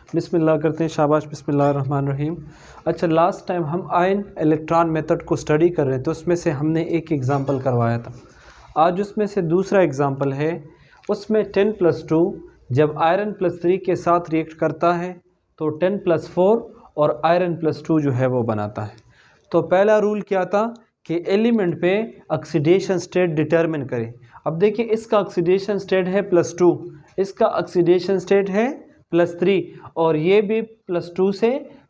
बिस्मिल्लाह करते हैं। शाबाश, बिस्मिल्लाहिर्रहमानिर्रहीम। अच्छा, लास्ट टाइम हम आयन इलेक्ट्रॉन मेथड को स्टडी कर रहे थे, तो उसमें से हमने एक एग्ज़ाम्पल करवाया था। आज उसमें से दूसरा एग्ज़ाम्पल है, उसमें 10+2 जब आयरन +3 के साथ रिएक्ट करता है तो 10+4 और आयरन +2 जो है वो बनाता है। तो पहला रूल क्या था कि एलिमेंट पे ऑक्सीडेशन स्टेट डिटरमिन करें। अब देखिए, इसका ऑक्सीडेशन स्टेट है +2, इसका ऑक्सीडेशन स्टेट है +3 और ये भी +2 से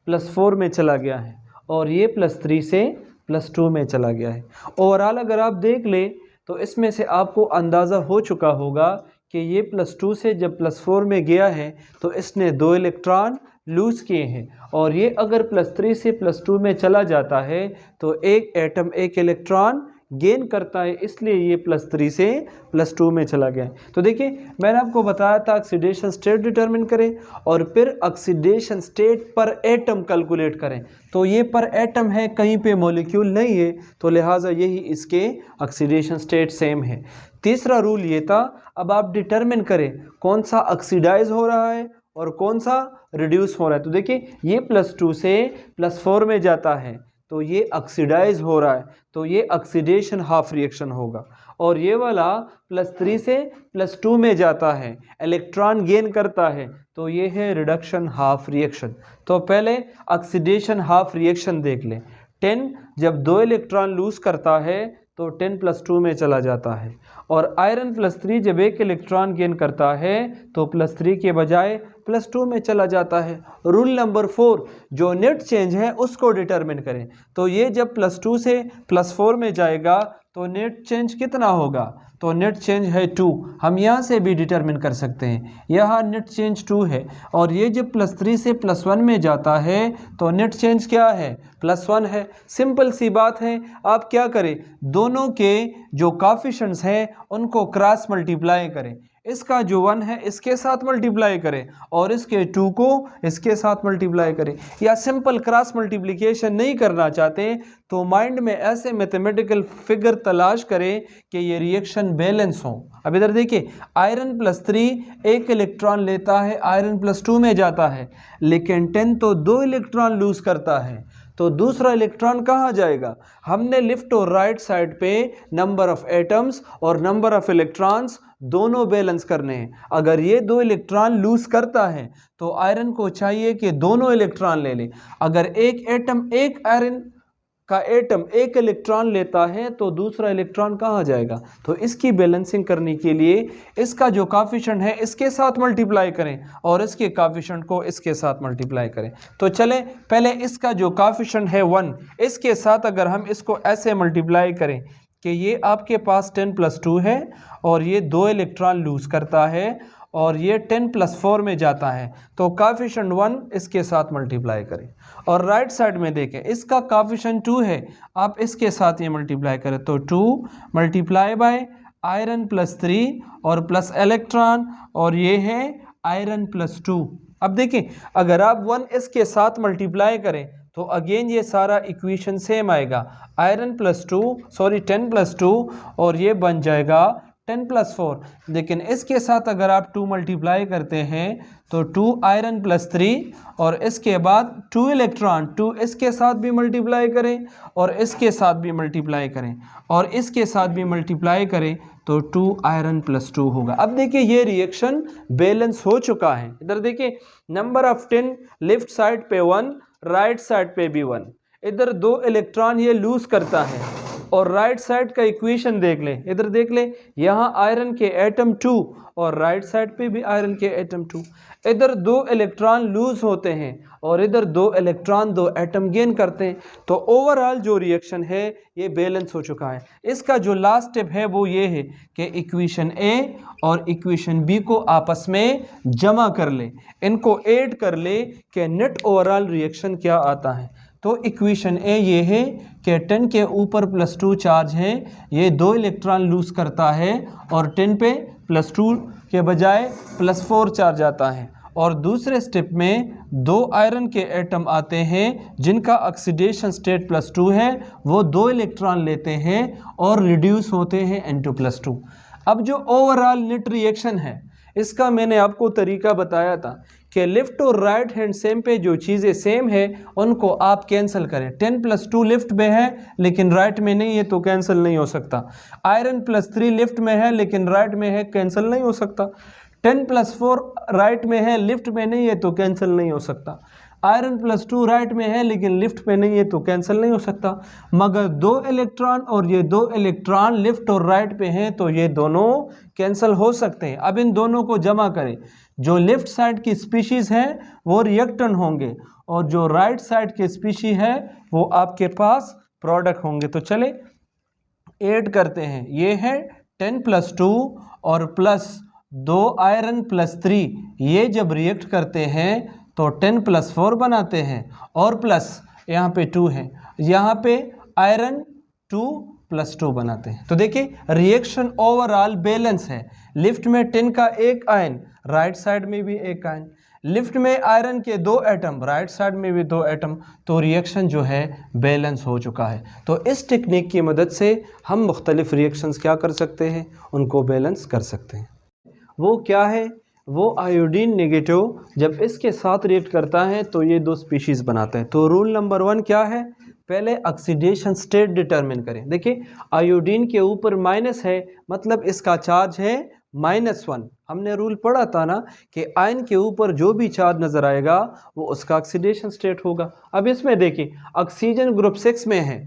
+4 में चला गया है और ये +3 से +2 में चला गया है। ओवरऑल अगर आप देख लें तो इसमें से आपको अंदाज़ा हो चुका होगा कि ये +2 से जब +4 में गया है तो इसने 2 इलेक्ट्रॉन लूज़ किए हैं, और ये अगर +3 से +2 में चला जाता है तो एक एटम एक इलेक्ट्रॉन गेन करता है, इसलिए ये +3 से +2 में चला गया है। तो देखिए, मैंने आपको बताया था ऑक्सीडेशन स्टेट डिटरमिन करें और फिर ऑक्सीडेशन स्टेट पर एटम कैलकुलेट करें। तो ये पर एटम है, कहीं पे मॉलिक्यूल नहीं है, तो लिहाजा यही इसके ऑक्सीडेशन स्टेट सेम है। तीसरा रूल ये था, अब आप डिटरमिन करें कौन सा ऑक्सीडाइज हो रहा है और कौन सा रिड्यूस हो रहा है। तो देखिए, ये +2 से +4 में जाता है तो ये ऑक्सीडाइज हो रहा है, तो ये ऑक्सीडेशन हाफ रिएक्शन होगा। और ये वाला +3 से +2 में जाता है, इलेक्ट्रॉन गेन करता है, तो ये है रिडक्शन हाफ रिएक्शन। तो पहले ऑक्सीडेशन हाफ रिएक्शन देख लें। 10 जब 2 इलेक्ट्रॉन लूज़ करता है तो 10+2 में चला जाता है, और आयरन +3 जब एक इलेक्ट्रॉन गेन करता है तो +3 के बजाय +2 में चला जाता है। रूल नंबर 4, जो नेट चेंज है उसको डिटरमिन करें। तो ये जब +2 से +4 में जाएगा तो नेट चेंज कितना होगा, तो नेट चेंज है 2। हम यहाँ से भी डिटरमिन कर सकते हैं, यहाँ नेट चेंज 2 है। और ये जब +3 से +1 में जाता है तो नेट चेंज क्या है, +1 है। सिंपल सी बात है, आप क्या करें, दोनों के जो कोएफिशिएंट्स हैं उनको क्रॉस मल्टीप्लाई करें। इसका जो 1 है इसके साथ मल्टीप्लाई करें और इसके 2 को इसके साथ मल्टीप्लाई करें। या सिंपल क्रॉस मल्टीप्लिकेशन नहीं करना चाहते तो माइंड में ऐसे मैथमेटिकल फिगर तलाश करें कि ये रिएक्शन बैलेंस हो। अब इधर देखिए, आयरन +3 एक इलेक्ट्रॉन लेता है, आयरन +2 में जाता है, लेकिन 10 तो 2 इलेक्ट्रॉन लूज़ करता है, तो दूसरा इलेक्ट्रॉन कहाँ जाएगा। हमने लेफ्ट और राइट साइड पे नंबर ऑफ एटम्स और नंबर ऑफ इलेक्ट्रॉन्स दोनों बैलेंस करने हैं। अगर ये 2 इलेक्ट्रॉन लूज करता है तो आयरन को चाहिए कि दोनों इलेक्ट्रॉन ले ले। अगर एक एटम एक आयरन का एटम एक इलेक्ट्रॉन लेता है तो दूसरा इलेक्ट्रॉन कहाँ जाएगा। तो इसकी बैलेंसिंग करने के लिए इसका जो कोएफिशिएंट है इसके साथ मल्टीप्लाई करें और इसके कोएफिशिएंट को इसके साथ मल्टीप्लाई करें। तो चलें, पहले इसका जो कोएफिशिएंट है 1, इसके साथ अगर हम इसको ऐसे मल्टीप्लाई करें कि ये आपके पास 10+2 है और ये 2 इलेक्ट्रॉन लूज करता है और ये 10+4 में जाता है, तो कोएफिशिएंट 1 इसके साथ मल्टीप्लाई करें। और राइट साइड में देखें, इसका कोएफिशिएंट 2 है, आप इसके साथ ये मल्टीप्लाई करें तो 2 मल्टीप्लाई बाय आयरन +3 और प्लस इलेक्ट्रॉन, और ये है आयरन +2। अब देखें, अगर आप 1 इसके साथ मल्टीप्लाई करें तो अगेन ये सारा इक्वेशन सेम आएगा, आयरन +2 10+2 और ये बन जाएगा 10+4। लेकिन इसके साथ अगर आप 2 मल्टीप्लाई करते हैं तो 2 आयरन +3 और इसके बाद 2 इलेक्ट्रॉन, 2 इसके साथ भी मल्टीप्लाई करें और इसके साथ भी मल्टीप्लाई करें और इसके साथ भी मल्टीप्लाई करें तो 2 आयरन +2 होगा। अब देखिए, ये रिएक्शन बैलेंस हो चुका है। इधर देखिए, नंबर ऑफ 10 लेफ्ट साइड पे 1, राइट साइड पे भी 1। इधर 2 इलेक्ट्रॉन ये लूज करता है और राइट साइड का इक्वेशन देख लें, इधर देख लें, यहाँ आयरन के एटम 2 और राइट साइड पे भी आयरन के एटम 2। इधर 2 इलेक्ट्रॉन लूज होते हैं और इधर 2 इलेक्ट्रॉन 2 एटम गेन करते हैं। तो ओवरऑल जो रिएक्शन है ये बैलेंस हो चुका है। इसका जो लास्ट स्टेप है वो ये है कि इक्वेशन ए और इक्वेशन बी को आपस में जमा कर ले, इनको ऐड कर ले कि नेट ओवरऑल रिएक्शन क्या आता है। तो इक्वेशन ए ये है कि 10 के ऊपर +2 चार्ज है, ये 2 इलेक्ट्रॉन लूज करता है और 10 पे +2 के बजाय +4 चार्ज आता है। और दूसरे स्टेप में 2 आयरन के एटम आते हैं जिनका ऑक्सीडेशन स्टेट +2 है, वो 2 इलेक्ट्रॉन लेते हैं और रिड्यूस होते हैं N2+2। अब जो ओवरऑल नेट रिएक्शन है इसका मैंने आपको तरीका बताया था कि लेफ़्ट और राइट हैंड सेम पे जो चीज़ें सेम है उनको आप कैंसिल करें। 10 + 2 लेफ़्ट में है लेकिन राइट में नहीं है तो कैंसिल नहीं हो सकता। आयरन +3 लेफ़्ट में है लेकिन राइट में है, कैंसिल नहीं हो सकता। 10 + 4 राइट में है, लेफ़्ट में नहीं है तो कैंसिल नहीं हो सकता। आयरन +2 राइट में है लेकिन लिफ्ट में नहीं है तो कैंसिल नहीं हो सकता। मगर 2 इलेक्ट्रॉन और ये 2 इलेक्ट्रॉन लिफ्ट और राइट पे हैं तो ये दोनों कैंसिल हो सकते हैं। अब इन दोनों को जमा करें। जो लेफ्ट साइड की स्पीशीज़ हैं वो रिएक्टेंट होंगे और जो राइट साइड की स्पीशी है वो आपके पास प्रोडक्ट होंगे। तो चले ऐड करते हैं। ये है 10 + 2 और प्लस 2 आयरन +3, ये जब रिएक्ट करते हैं तो 10 + 4 बनाते हैं और प्लस यहाँ पे 2 है, यहाँ पे आयरन 2 + 2 बनाते हैं। तो देखिए रिएक्शन ओवरऑल बैलेंस है। लिफ्ट में 10 का 1 आयन, राइट साइड में भी 1 आयन, लिफ्ट में आयरन के 2 एटम, राइट साइड में भी 2 एटम, तो रिएक्शन जो है बैलेंस हो चुका है। तो इस टेक्निक की मदद से हम मुख्तलिफ रिएक्शंस क्या कर सकते हैं, उनको बैलेंस कर सकते हैं। वो क्या है, वो आयोडीन नेगेटिव जब इसके साथ रिएक्ट करता है तो ये 2 स्पीशीज़ बनाता है। तो रूल नंबर 1 क्या है, पहले ऑक्सीडेशन स्टेट डिटरमिन करें। देखिए आयोडीन के ऊपर माइनस है मतलब इसका चार्ज है -1। हमने रूल पढ़ा था ना कि आयन के ऊपर जो भी चार्ज नज़र आएगा वो उसका ऑक्सीडेशन स्टेट होगा। अब इसमें देखिए ऑक्सीजन ग्रुप 6 में है,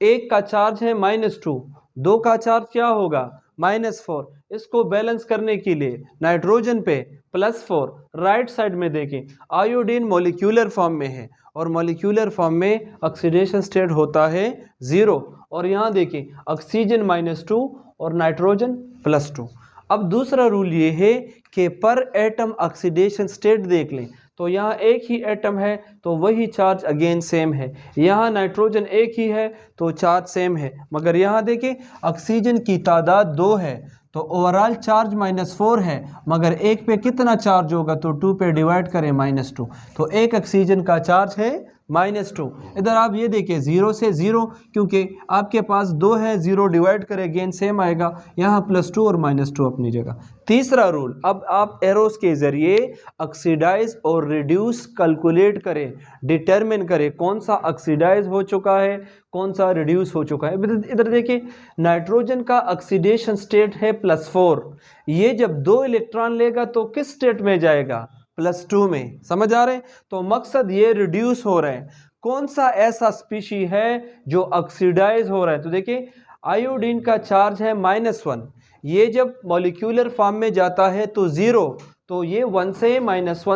1 का चार्ज है -2, 2 का चार्ज क्या होगा -4। इसको बैलेंस करने के लिए नाइट्रोजन पे +4, राइट साइड में देखें आयोडीन मॉलिक्यूलर फॉर्म में है और मॉलिक्यूलर फॉर्म में ऑक्सीडेशन स्टेट होता है 0 और यहाँ देखें ऑक्सीजन -2 और नाइट्रोजन +2। अब दूसरा रूल ये है कि पर एटम ऑक्सीडेशन स्टेट देख लें तो यहाँ एक ही एटम है तो वही चार्ज अगेन सेम है, यहाँ नाइट्रोजन एक ही है तो चार्ज सेम है, मगर यहाँ देखें ऑक्सीजन की तादाद 2 है तो ओवरऑल चार्ज -4 है, मगर एक पे कितना चार्ज होगा तो 2 पे डिवाइड करें -2, तो एक ऑक्सीजन का चार्ज है -2। इधर आप ये देखिए 0 से 0 क्योंकि आपके पास 2 है, 0 डिवाइड करें अगेन सेम आएगा, यहाँ +2 और -2 अपनी जगह। तीसरा रूल, अब आप एरोस के ज़रिए ऑक्सीडाइज और रिड्यूस कैलकुलेट करें, डिटरमिन करें कौन सा ऑक्सीडाइज हो चुका है कौन सा रिड्यूस हो चुका है। इधर देखिए नाइट्रोजन का ऑक्सीडेशन स्टेट है +4, ये जब 2 इलेक्ट्रॉन लेगा तो किस स्टेट में जाएगा, +2 में। समझ आ रहे हैं, तो मकसद ये रिड्यूस हो रहे हैं। कौन सा ऐसा स्पीशी है जो ऑक्सीडाइज हो रहा है, तो देखिए आयोडीन का चार्ज है -1, ये जब मॉलिक्यूलर फॉर्म में जाता है तो 0, तो ये 1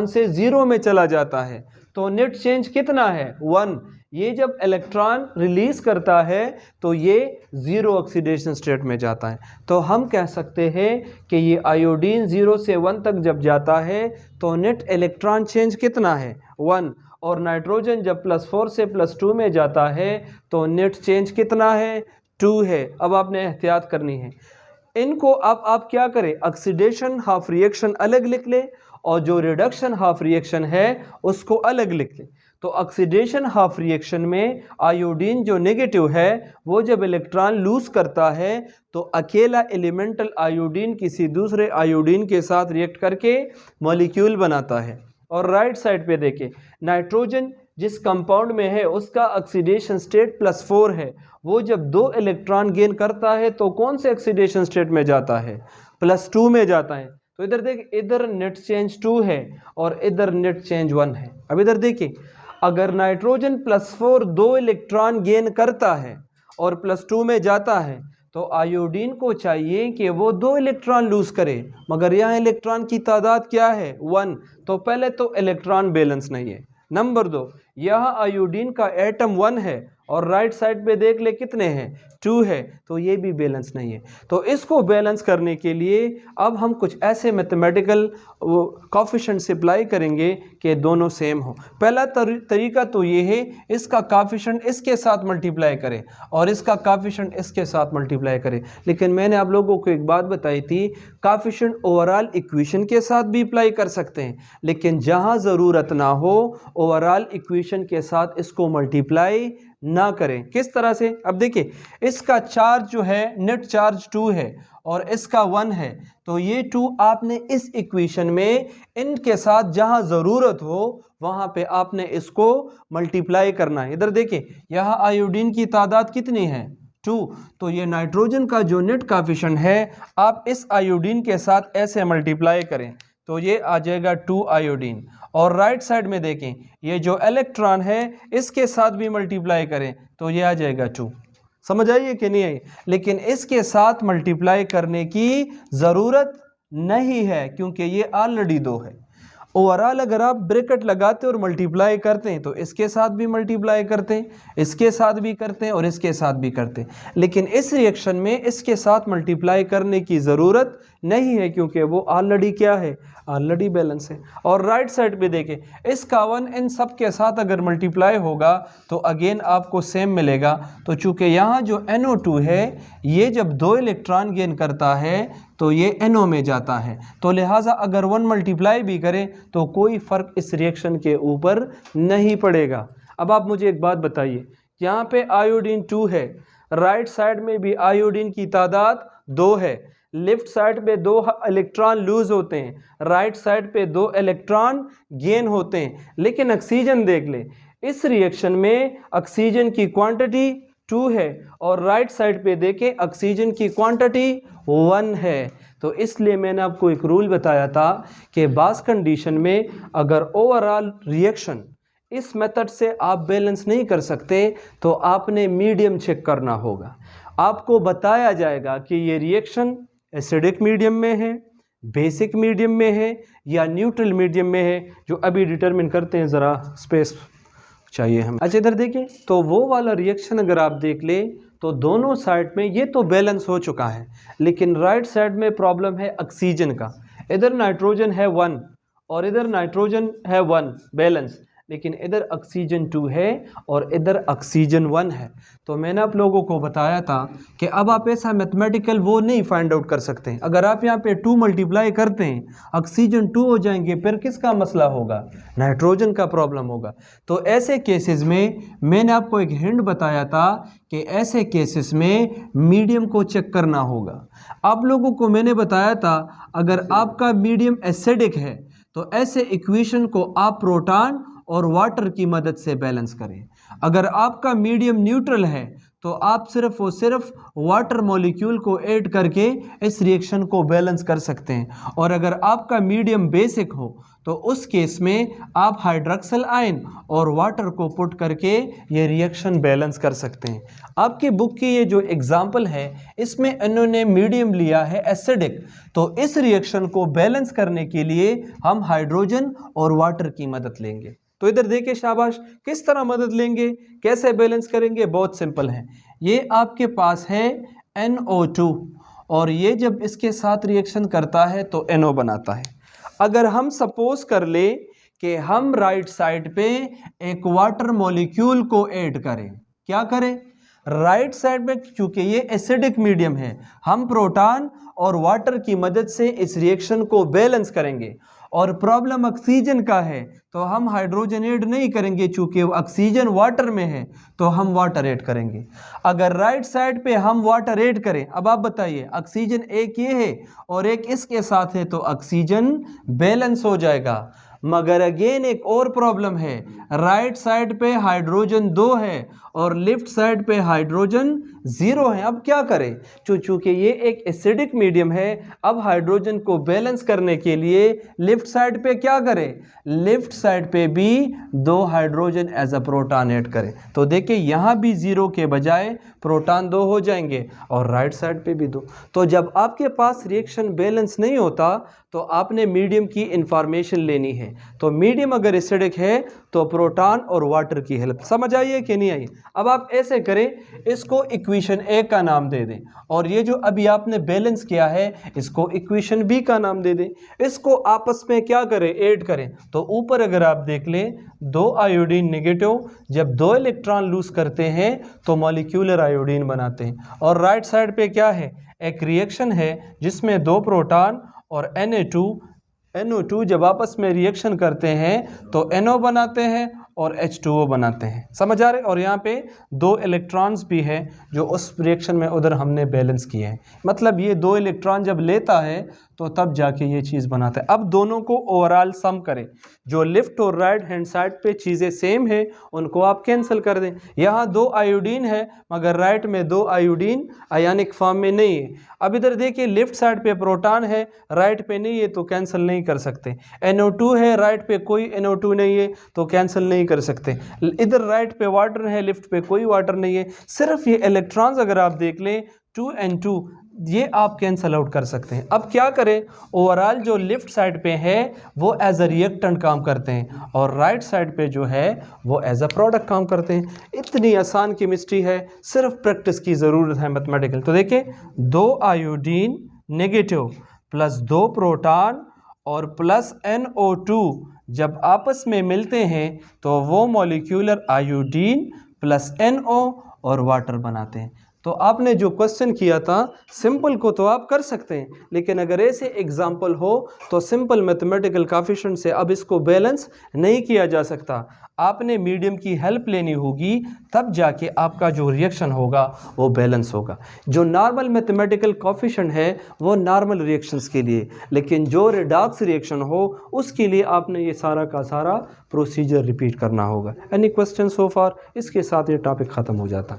से 0 में चला जाता है, तो नेट चेंज कितना है 1। ये जब इलेक्ट्रॉन रिलीज करता है तो ये 0 ऑक्सीडेशन स्टेट में जाता है। तो हम कह सकते हैं कि ये आयोडीन 0 से 1 तक जब जाता है तो नेट इलेक्ट्रॉन चेंज कितना है 1, और नाइट्रोजन जब +4 से +2 में जाता है तो नेट चेंज कितना है 2 है। अब आपने एहतियात करनी है, इनको अब आप क्या करें, ऑक्सीडेशन हाफ रिएक्शन अलग लिख लें और जो रिडक्शन हाफ रिएक्शन है उसको अलग लिख लें। तो ऑक्सीडेशन हाफ रिएक्शन में आयोडीन जो नेगेटिव है वो जब इलेक्ट्रॉन लूज करता है तो अकेला एलिमेंटल आयोडीन किसी दूसरे आयोडीन के साथ रिएक्ट करके मॉलिक्यूल बनाता है। और राइट साइड पे देखें नाइट्रोजन जिस कंपाउंड में है उसका ऑक्सीडेशन स्टेट +4 है, वो जब 2 इलेक्ट्रॉन गेन करता है तो कौन से ऑक्सीडेशन स्टेट में जाता है, +2 में जाता है। तो इधर देख, इधर नेट चेंज 2 है और इधर नेट चेंज 1 है। अब इधर देखिए अगर नाइट्रोजन +4 2 इलेक्ट्रॉन गेन करता है और +2 में जाता है तो आयोडीन को चाहिए कि वो 2 इलेक्ट्रॉन लूज करे, मगर यहाँ इलेक्ट्रॉन की तादाद क्या है 1, तो पहले तो इलेक्ट्रॉन बैलेंस नहीं है। नंबर 2, यहाँ आयोडीन का एटम 1 है और राइट साइड पे देख ले कितने हैं 2 है, तो ये भी बैलेंस नहीं है। तो इसको बैलेंस करने के लिए अब हम कुछ ऐसे मैथमेटिकल कोफिशिएंट अप्लाई करेंगे कि दोनों सेम हो। पहला तरीका तो ये है, इसका कोफिशिएंट इसके साथ मल्टीप्लाई करें और इसका कोफिशिएंट इसके साथ मल्टीप्लाई करें। लेकिन मैंने आप लोगों को एक बात बताई थी, कोफिशिएंट ओवरऑल इक्वेशन के साथ भी अप्लाई कर सकते हैं, लेकिन जहाँ ज़रूरत ना हो ओवरऑल इक्वेशन के साथ इसको मल्टीप्लाई ना करें। किस तरह से? अब देखिए, इसका चार्ज जो है नेट चार्ज 2 है और इसका 1 है, तो ये 2 आपने इस इक्वेशन में इनके साथ जहां ज़रूरत हो वहां पे आपने इसको मल्टीप्लाई करना है। इधर देखिए, यहाँ आयोडीन की तादाद कितनी है? 2, तो ये नाइट्रोजन का जो नेट कोएफिशिएंट है आप इस आयोडीन के साथ ऐसे मल्टीप्लाई करें तो ये आ जाएगा 2 आयोडीन। और राइट साइड में देखें, ये जो इलेक्ट्रॉन है इसके साथ भी मल्टीप्लाई करें तो ये आ जाएगा 2। समझ आइए कि नहीं आई? लेकिन इसके साथ मल्टीप्लाई करने की ज़रूरत नहीं है क्योंकि ये ऑलरेडी 2 है। ओवरऑल अगर आप ब्रैकेट लगाते और मल्टीप्लाई करते हैं तो इसके साथ भी मल्टीप्लाई करते हैं, इसके साथ भी करते हैं और इसके साथ भी करते हैं, लेकिन इस रिएक्शन में इसके साथ मल्टीप्लाई करने की ज़रूरत नहीं है क्योंकि वो ऑलरेडी क्या है? ऑलरेडी बैलेंस है। और राइट साइड पे देखें, इसका 1 इन सब के साथ अगर मल्टीप्लाई होगा तो अगेन आपको सेम मिलेगा। तो चूँकि यहाँ जो NO2 है ये जब 2 इलेक्ट्रॉन गेन करता है तो ये NO में जाता है, तो लिहाजा अगर 1 मल्टीप्लाई भी करें तो कोई फ़र्क इस रिएक्शन के ऊपर नहीं पड़ेगा। अब आप मुझे एक बात बताइए, यहाँ पे आयोडीन 2 है, राइट साइड में भी आयोडीन की तादाद 2 है, लेफ्ट साइड पे 2 इलेक्ट्रॉन लूज होते हैं, राइट साइड पे 2 इलेक्ट्रॉन गेन होते हैं, लेकिन ऑक्सीजन देख ले, इस रिएक्शन में ऑक्सीजन की क्वांटिटी 2 है और राइट साइड पे देखें ऑक्सीजन की क्वांटिटी 1 है। तो इसलिए मैंने आपको एक रूल बताया था कि बास कंडीशन में अगर ओवरऑल रिएक्शन इस मेथड से आप बैलेंस नहीं कर सकते तो आपने मीडियम चेक करना होगा। आपको बताया जाएगा कि ये रिएक्शन एसिडिक मीडियम में है, बेसिक मीडियम में है या न्यूट्रल मीडियम में है, जो अभी डिटरमिन करते हैं, ज़रा स्पेस चाहिए हमें। अच्छा इधर देखिए, तो वो वाला रिएक्शन अगर आप देख लें तो दोनों साइड में ये तो बैलेंस हो चुका है, लेकिन राइट साइड में प्रॉब्लम है ऑक्सीजन का। इधर नाइट्रोजन है 1 और इधर नाइट्रोजन है 1 बैलेंस, लेकिन इधर ऑक्सीजन 2 है और इधर ऑक्सीजन 1 है। तो मैंने आप लोगों को बताया था कि अब आप ऐसा मैथमेटिकल वो नहीं फाइंड आउट कर सकते हैं। अगर आप यहाँ पे 2 मल्टीप्लाई करते हैं ऑक्सीजन 2 हो जाएंगे, फिर किसका मसला होगा? नाइट्रोजन का प्रॉब्लम होगा। तो ऐसे केसेस में मैंने आपको एक हिंट बताया था कि ऐसे केसेस में मीडियम को चेक करना होगा। आप लोगों को मैंने बताया था अगर आपका मीडियम एसिडिक है तो ऐसे इक्वेशन को आप प्रोटॉन और वाटर की मदद से बैलेंस करें। अगर आपका मीडियम न्यूट्रल है तो आप सिर्फ और सिर्फ वाटर मॉलिक्यूल को ऐड करके इस रिएक्शन को बैलेंस कर सकते हैं। और अगर आपका मीडियम बेसिक हो तो उस केस में आप हाइड्रोक्सिल आयन और वाटर को पुट करके ये रिएक्शन बैलेंस कर सकते हैं। आपकी बुक की ये जो एग्जाम्पल है इसमें इन्होंने मीडियम लिया है एसिडिक, तो इस रिएक्शन को बैलेंस करने के लिए हम हाइड्रोजन और वाटर की मदद लेंगे। तो इधर देखिए शाबाश, किस तरह मदद लेंगे, कैसे बैलेंस करेंगे? बहुत सिंपल है। ये आपके पास है NO2 और ये जब इसके साथ रिएक्शन करता है तो NO बनाता है। अगर हम सपोज कर ले कि हम राइट साइड पे एक वाटर मॉलिक्यूल को ऐड करें, क्या करें? राइट साइड में चूंकि ये एसिडिक मीडियम है, हम प्रोटॉन और वाटर की मदद से इस रिएक्शन को बैलेंस करेंगे। और प्रॉब्लम ऑक्सीजन का है तो हम हाइड्रोजन ऐड नहीं करेंगे, चूंकि ऑक्सीजन वाटर में है तो हम वाटर ऐड करेंगे। अगर राइट साइड पे हम वाटर ऐड करें, अब आप बताइए, ऑक्सीजन एक ये है और एक इसके साथ है तो ऑक्सीजन बैलेंस हो जाएगा। मगर अगेन एक और प्रॉब्लम है, राइट साइड पे हाइड्रोजन 2 है और लेफ्ट साइड पे हाइड्रोजन 0 है। अब क्या करें? चूंकि ये एक एसिडिक मीडियम है, अब हाइड्रोजन को बैलेंस करने के लिए लेफ्ट साइड पे क्या करें? लेफ्ट साइड पे भी 2 hydrogen as a proton add करें। तो देखिए यहाँ भी 0 के बजाय प्रोटॉन 2 हो जाएंगे और राइट साइड पे भी 2। तो जब आपके पास रिएक्शन बैलेंस नहीं होता तो आपने मीडियम की इंफॉर्मेशन लेनी है। तो मीडियम अगर एसिडिक है तो प्रोटॉन और वाटर की हेल्प। समझ आइए कि नहीं आई? अब आप ऐसे करें, इसको इक्वेशन ए का नाम दे दें और ये जो अभी आपने बैलेंस किया है इसको इक्वेशन बी का नाम दे दें। इसको आपस में क्या करें? ऐड करें। तो ऊपर अगर आप देख लें 2 आयोडीन नेगेटिव जब 2 इलेक्ट्रॉन लूज करते हैं तो मॉलिक्यूलर आयोडीन बनाते हैं। और राइट साइड पे क्या है? एक रिएक्शन है जिसमें 2 प्रोटॉन और NO2 जब आपस में रिएक्शन करते हैं तो NO बनाते हैं और H2O बनाते हैं, समझ आ रहे। और यहाँ पे 2 इलेक्ट्रॉन्स भी हैं जो उस रिएक्शन में उधर हमने बैलेंस किए हैं, मतलब ये 2 इलेक्ट्रॉन जब लेता है तो तब जाके ये चीज़ बनाता है। अब दोनों को ओवरऑल सम करें, जो लेफ्ट और राइट हैंड साइड पे चीज़ें सेम है उनको आप कैंसिल कर दें। यहाँ 2 आयोडीन है मगर राइट में 2 आयोडीन आयनिक फॉर्म में नहीं है। अब इधर देखिए लेफ्ट साइड पे प्रोटॉन है, राइट पे नहीं है तो कैंसिल नहीं कर सकते। NO2 है, राइट पे कोई NO2 नहीं है तो कैंसिल नहीं कर सकते। इधर राइट पे वाटर है, लेफ्ट पे कोई वाटर नहीं है। सिर्फ ये इलेक्ट्रॉन्स अगर आप देख लें 2N2, ये आप कैंसल आउट कर सकते हैं। अब क्या करें, ओवरऑल जो लेफ्ट साइड पे है वो एज अ रिएक्टेंट काम करते हैं और राइट साइड पे जो है वो एज अ प्रोडक्ट काम करते हैं। इतनी आसान केमिस्ट्री है, सिर्फ प्रैक्टिस की ज़रूरत है मैथमेटिकल। तो देखिए 2 आयोडीन नेगेटिव प्लस 2 प्रोटॉन और प्लस NO2 जब आपस में मिलते हैं तो वो मॉलिक्यूलर आयोडीन प्लस NO और वाटर बनाते हैं। तो आपने जो क्वेश्चन किया था सिंपल को तो आप कर सकते हैं, लेकिन अगर ऐसे एग्जाम्पल हो तो सिंपल मैथमेटिकल कोएफिशिएंट से अब इसको बैलेंस नहीं किया जा सकता। आपने मीडियम की हेल्प लेनी होगी, तब जाके आपका जो रिएक्शन होगा वो बैलेंस होगा। जो नॉर्मल मैथमेटिकल कोएफिशिएंट है वो नॉर्मल रिएक्शंस के लिए, लेकिन जो रिडॉक्स रिएक्शन हो उसके लिए आपने ये सारा का सारा प्रोसीजर रिपीट करना होगा। एनी क्वेश्चन सो फार? इसके साथ ये टॉपिक ख़त्म हो जाता है।